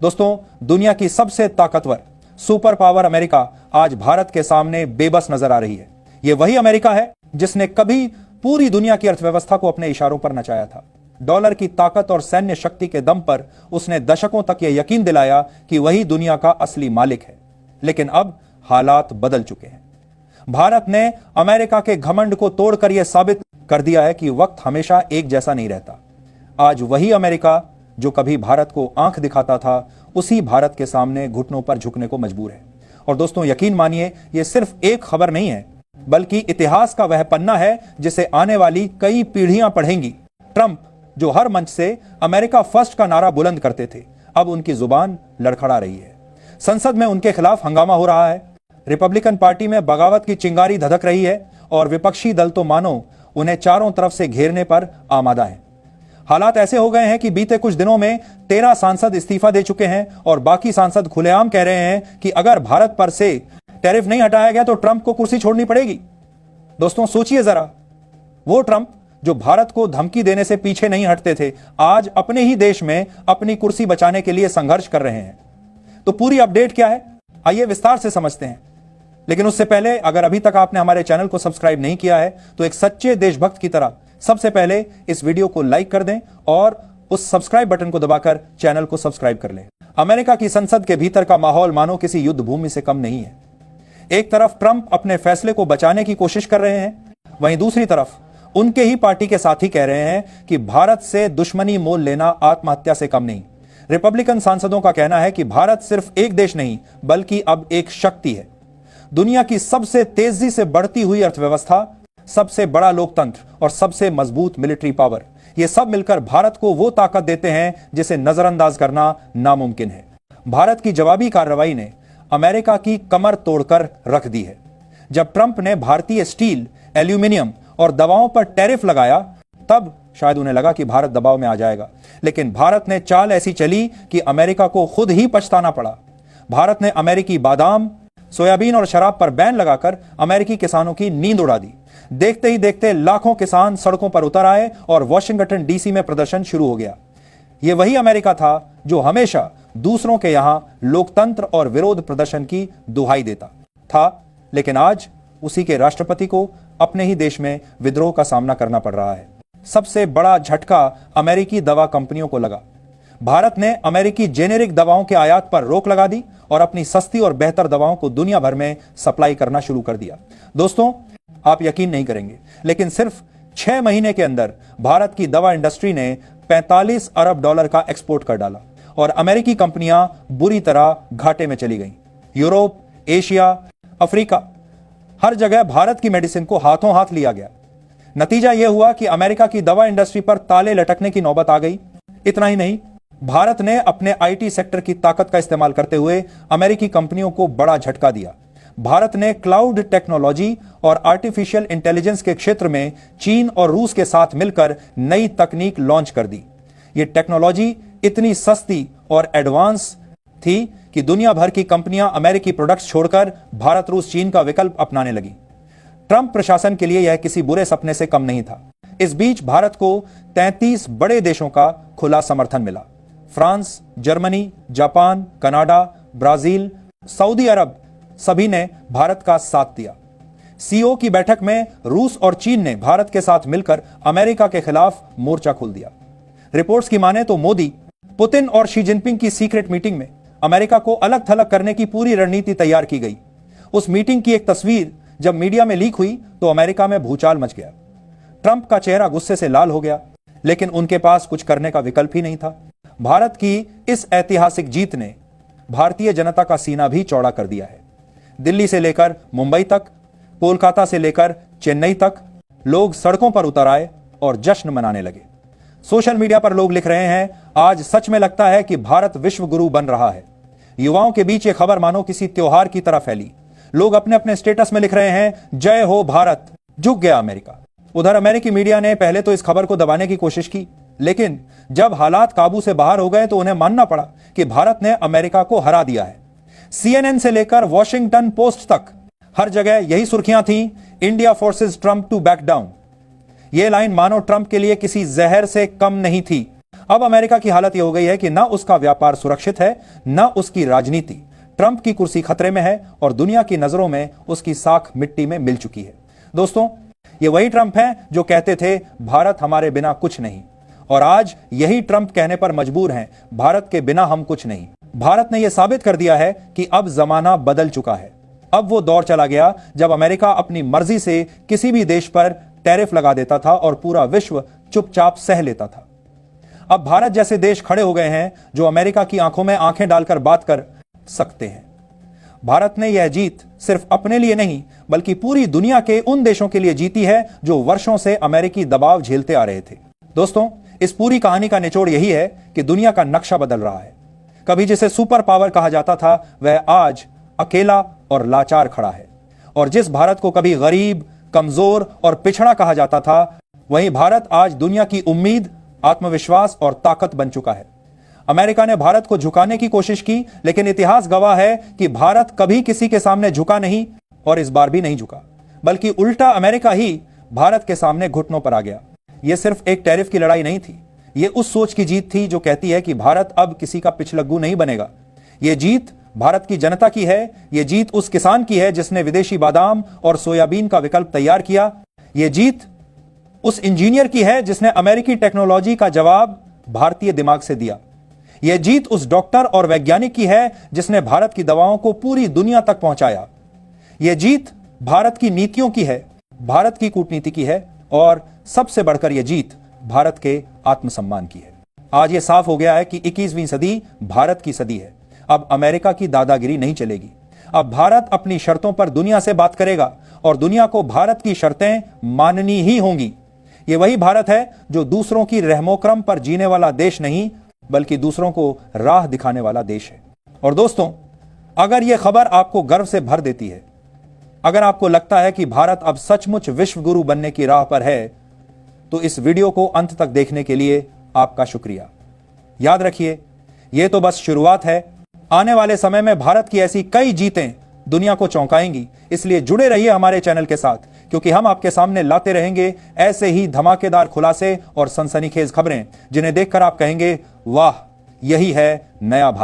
दोस्तों, दुनिया की सबसे ताकतवर सुपर पावर अमेरिका आज भारत के सामने बेबस नजर आ रही है। यह वही अमेरिका है जिसने कभी पूरी दुनिया की अर्थव्यवस्था को अपने इशारों पर नचाया था। डॉलर की ताकत और सैन्य शक्ति के दम पर उसने दशकों तक यह यकीन दिलाया कि वही दुनिया का असली मालिक है। लेकिन अब हालात बदल चुके हैं। भारत ने अमेरिका के घमंड को तोड़कर यह साबित कर दिया है कि वक्त हमेशा एक जैसा नहीं रहता। आज वही अमेरिका जो कभी भारत को आंख दिखाता था, उसी भारत के सामने घुटनों पर झुकने को मजबूर है। और दोस्तों, यकीन मानिए, यह सिर्फ एक खबर नहीं है, बल्कि इतिहास का वह पन्ना है जिसे आने वाली कई पीढ़ियां पढ़ेंगी। ट्रंप, जो हर मंच से अमेरिका फर्स्ट का नारा बुलंद करते थे, अब उनकी जुबान लड़खड़ा रही है। संसद में उनके खिलाफ हंगामा हो रहा है। रिपब्लिकन पार्टी में बगावत की चिंगारी धधक रही है और विपक्षी दल तो मानो उन्हें चारों तरफ से घेरने पर आमादा है। हालात ऐसे हो गए हैं कि बीते कुछ दिनों में 13 सांसद इस्तीफा दे चुके हैं और बाकी सांसद खुलेआम कह रहे हैं कि अगर भारत पर से टैरिफ नहीं हटाया गया तो ट्रंप को कुर्सी छोड़नी पड़ेगी। दोस्तों, सोचिए जरा, वो ट्रंप जो भारत को धमकी देने से पीछे नहीं हटते थे, आज अपने ही देश में अपनी कुर्सी बचाने के लिए संघर्ष कर रहे हैं। तो पूरी अपडेट क्या है, आइए विस्तार से समझते हैं। लेकिन उससे पहले, अगर अभी तक आपने हमारे चैनल को सब्सक्राइब नहीं किया है तो एक सच्चे देशभक्त की तरह सबसे पहले इस वीडियो को लाइक कर दें और उस सब्सक्राइब बटन को दबाकर चैनल को सब्सक्राइब कर लें। अमेरिका की संसद के भीतर का माहौल मानो किसी युद्ध भूमि से कम नहीं है। एक तरफ ट्रंप अपने फैसले को बचाने की कोशिश कर रहे हैं, वहीं दूसरी तरफ उनके ही पार्टी के साथी कह रहे हैं कि भारत से दुश्मनी मोल लेना आत्महत्या से कम नहीं। रिपब्लिकन सांसदों का कहना है कि भारत सिर्फ एक देश नहीं, बल्कि अब एक शक्ति है। दुनिया की सबसे तेजी से बढ़ती हुई अर्थव्यवस्था, सबसे बड़ा लोकतंत्र और सबसे मजबूत मिलिट्री पावर, ये सब मिलकर भारत को वो ताकत देते हैं जिसे नजरअंदाज करना नामुमकिन है। भारत की जवाबी कार्रवाई ने अमेरिका की कमर तोड़कर रख दी है। जब ट्रंप ने भारतीय स्टील, एल्यूमिनियम और दवाओं पर टैरिफ लगाया, तब शायद उन्हें लगा कि भारत दबाव में आ जाएगा। लेकिन भारत ने चाल ऐसी चली कि अमेरिका को खुद ही पछताना पड़ा। भारत ने अमेरिकी बादाम, सोयाबीन और शराब पर बैन लगाकर अमेरिकी किसानों की नींद उड़ा दी। देखते ही देखते लाखों किसान सड़कों पर उतर आए और वॉशिंगटन डीसी में प्रदर्शन शुरू हो गया। यह वही अमेरिका था जो हमेशा दूसरों के यहां लोकतंत्र और विरोध प्रदर्शन की दुहाई देता था, लेकिन आज उसी के राष्ट्रपति को अपने ही देश में विद्रोह का सामना करना पड़ रहा है। सबसे बड़ा झटका अमेरिकी दवा कंपनियों को लगा। भारत ने अमेरिकी जेनेरिक दवाओं के आयात पर रोक लगा दी और अपनी सस्ती और बेहतर दवाओं को दुनिया भर में सप्लाई करना शुरू कर दिया। दोस्तों, आप यकीन नहीं करेंगे, लेकिन सिर्फ 6 महीने के अंदर भारत की दवा इंडस्ट्री ने 45 अरब डॉलर का एक्सपोर्ट कर डाला और अमेरिकी कंपनियां बुरी तरह घाटे में चली गईं। यूरोप, एशिया, अफ्रीका, हर जगह भारत की मेडिसिन को हाथों हाथ लिया गया। नतीजा यह हुआ कि अमेरिका की दवा इंडस्ट्री पर ताले लटकने की नौबत आ गई। इतना ही नहीं, भारत ने अपने आईटी सेक्टर की ताकत का इस्तेमाल करते हुए अमेरिकी कंपनियों को बड़ा झटका दिया। भारत ने क्लाउड टेक्नोलॉजी और आर्टिफिशियल इंटेलिजेंस के क्षेत्र में चीन और रूस के साथ मिलकर नई तकनीक लॉन्च कर दी। यह टेक्नोलॉजी इतनी सस्ती और एडवांस थी कि दुनिया भर की कंपनियां अमेरिकी प्रोडक्ट्स छोड़कर भारत, रूस, चीन का विकल्प अपनाने लगी। ट्रंप प्रशासन के लिए यह किसी बुरे सपने से कम नहीं था। इस बीच भारत को 33 बड़े देशों का खुला समर्थन मिला। France, Germany, Japan, Canada, Brazil, Saudi Arab, सभी ने भारत का साथ दिया। सीओ की बैठक में रूस और चीन ने भारत के साथ मिलकर अमेरिका के खिलाफ मोर्चा खोल दिया। रिपोर्ट्स की माने तो मोदी, पुतिन और शी जिनपिंग की सीक्रेट मीटिंग में अमेरिका को अलग थलग करने की पूरी रणनीति तैयार की गई। उस मीटिंग की एक तस्वीर जब मीडिया में लीक हुई तो अमेरिका में भूचाल मच गया। ट्रंप का चेहरा गुस्से से लाल हो गया, लेकिन उनके पास कुछ करने का विकल्प ही नहीं था। भारत की इस ऐतिहासिक जीत ने भारतीय जनता का सीना भी चौड़ा कर दिया है। दिल्ली से लेकर मुंबई तक, कोलकाता से लेकर चेन्नई तक लोग सड़कों पर उतर आए और जश्न मनाने लगे। सोशल मीडिया पर लोग लिख रहे हैं, आज सच में लगता है कि भारत विश्व गुरु बन रहा है। युवाओं के बीच यह खबर मानो किसी त्योहार की तरह फैली। लोग अपने अपने स्टेटस में लिख रहे हैं, जय हो भारत, झुक गया अमेरिका। उधर अमेरिकी मीडिया ने पहले तो इस खबर को दबाने की कोशिश की, लेकिन जब हालात काबू से बाहर हो गए तो उन्हें मानना पड़ा कि भारत ने अमेरिका को हरा दिया है। CNN से लेकर वॉशिंगटन पोस्ट तक हर जगह यही सुर्खियां थीं, India forces Trump to back down. यह लाइन मानो ट्रंप के लिए किसी जहर से कम नहीं थी। अब अमेरिका की हालत यह हो गई है कि न उसका व्यापार सुरक्षित है, न उसकी राजनीति। ट्रंप की कुर्सी खतरे में है और दुनिया की नजरों में उसकी साख मिट्टी में मिल चुकी है। दोस्तों, ये वही ट्रंप हैं जो कहते थे भारत हमारे बिना कुछ नहीं, और आज यही ट्रंप कहने पर मजबूर हैं भारत के बिना हम कुछ नहीं। भारत ने यह साबित कर दिया है कि अब जमाना बदल चुका है। अब वो दौर चला गया जब अमेरिका अपनी मर्जी से किसी भी देश पर टैरिफ लगा देता था और पूरा विश्व चुपचाप सह लेता था। अब भारत जैसे देश खड़े हो गए हैं जो अमेरिका की आंखों में आंखें डालकर बात कर सकते हैं। भारत ने यह जीत सिर्फ अपने लिए नहीं बल्कि पूरी दुनिया के उन देशों के लिए जीती है जो वर्षों से अमेरिकी दबाव झेलते आ रहे थे। दोस्तों, इस पूरी कहानी का निचोड़ यही है कि दुनिया का नक्शा बदल रहा है। कभी जिसे सुपर पावर कहा जाता था वह आज अकेला और लाचार खड़ा है, और जिस भारत को कभी गरीब, कमजोर और पिछड़ा कहा जाता था, वहीं भारत आज दुनिया की उम्मीद, आत्मविश्वास और ताकत बन चुका है। अमेरिका ने भारत को झुकाने की कोशिश की, लेकिन इतिहास गवाह है कि भारत कभी किसी के सामने झुका नहीं और इस बार भी नहीं झुका, बल्कि उल्टा अमेरिका ही भारत के सामने घुटनों पर आ गया। यह सिर्फ एक टैरिफ की लड़ाई नहीं थी, यह उस सोच की जीत थी जो कहती है कि भारत अब किसी का पिछलग्गू नहीं बनेगा। यह जीत भारत की जनता की है, यह जीत उस किसान की है जिसने विदेशी बादाम और सोयाबीन का विकल्प तैयार किया। यह जीत उस इंजीनियर की है जिसने अमेरिकी टेक्नोलॉजी का जवाब भारतीय दिमाग से दिया। यह जीत उस डॉक्टर और वैज्ञानिक की है जिसने भारत की दवाओं को पूरी दुनिया तक पहुंचाया। यह जीत भारत की नीतियों की है, भारत की कूटनीति की है, और सबसे बढ़कर यह जीत भारत के आत्मसम्मान की है। आज यह साफ हो गया है कि 21वीं सदी भारत की सदी है। अब अमेरिका की दादागिरी नहीं चलेगी। अब भारत अपनी शर्तों पर दुनिया से बात करेगा और दुनिया को भारत की शर्तें माननी ही होंगी। यह वही भारत है जो दूसरों की रहमोकरम पर जीने वाला देश नहीं बल्कि दूसरों को राह दिखाने वाला देश है। और दोस्तों, अगर यह खबर आपको गर्व से भर देती है, अगर आपको लगता है कि भारत अब सचमुच विश्व गुरु बनने की राह पर है, तो इस वीडियो को अंत तक देखने के लिए आपका शुक्रिया। याद रखिए, यह तो बस शुरुआत है। आने वाले समय में भारत की ऐसी कई जीतें दुनिया को चौंकाएंगी। इसलिए जुड़े रहिए हमारे चैनल के साथ, क्योंकि हम आपके सामने लाते रहेंगे ऐसे ही धमाकेदार खुलासे और सनसनीखेज खबरें जिन्हें देखकर आप कहेंगे, वाह, यही है नया भारत।